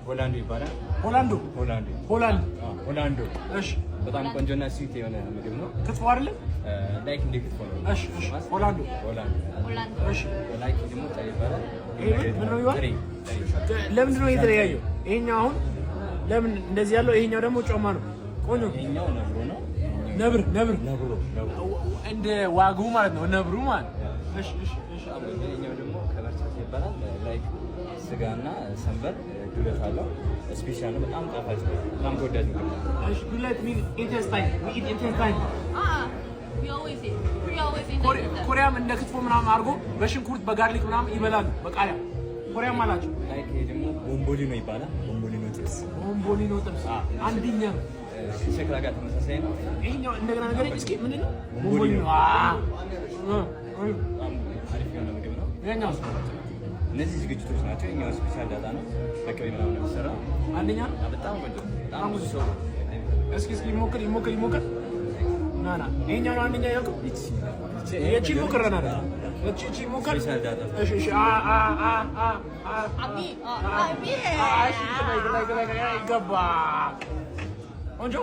ሆላንዶ ይባላል። ሆላንዶ እሺ በጣም ቆንጆና ስዊት የሆነ ምግብ ነው። ክትፎ አይደለም ላይክ እንደ ክትፎ ነው። እሺ ሆላንዶ እሺ ላይክ ደግሞ ጣይ ይባላል። ምን ነው ይባላል? ለምንድን ነው የተለያየው? ይሄኛው አሁን ለምን እንደዚህ ያለው? ይሄኛው ደግሞ ጮማ ነው። ቆንጆ ይሄኛው ነብሮ ነው። ነብር እንደ ዋጉ ማለት ነው። ነብሩ ማለት እሺ ይሄኛው ደግሞ ከበርቻት ይባላል። ላይክ ስጋና ሰንበር ዱለት አለው። ስፔሻል ነው። በጣም ጣፋጭ ነው። በጣም ተወዳጅ ነው። እሺ ዱለት ምን ኢንተስታይን ኮሪያም እንደ ክትፎ ምናምን አድርጎ በሽንኩርት በጋርሊክ ምናምን ይበላሉ። በቃሪያ ኮሪያም አላቸው። ላይክ ደግሞ ቦምቦሊኖ ይባላል። ቦምቦሊኖ ጥብስ አንደኛ ነው። ከሸክላ ጋር ተመሳሳይ ነው። ይሄኛው እንደገና ነገር እስኪ ምንድን ነው? ቦምቦሊኖ አሪፍ የሆነ ምግብ ነው። ይሄኛው እነዚህ ዝግጅቶች ናቸው። ይሄኛው ስፔሻል ዳታ ነው። በቅቤ ምናምን ነው የሚሰራው። አንደኛ በጣም ቆንጆ በጣም ብዙ ሰው እስኪ ይሞክር ና ይሄኛው ነው አንደኛ ያልኩት። እቺ ሞክረና ነው እቺ ሞክር። እሺ ገባ ቆንጆ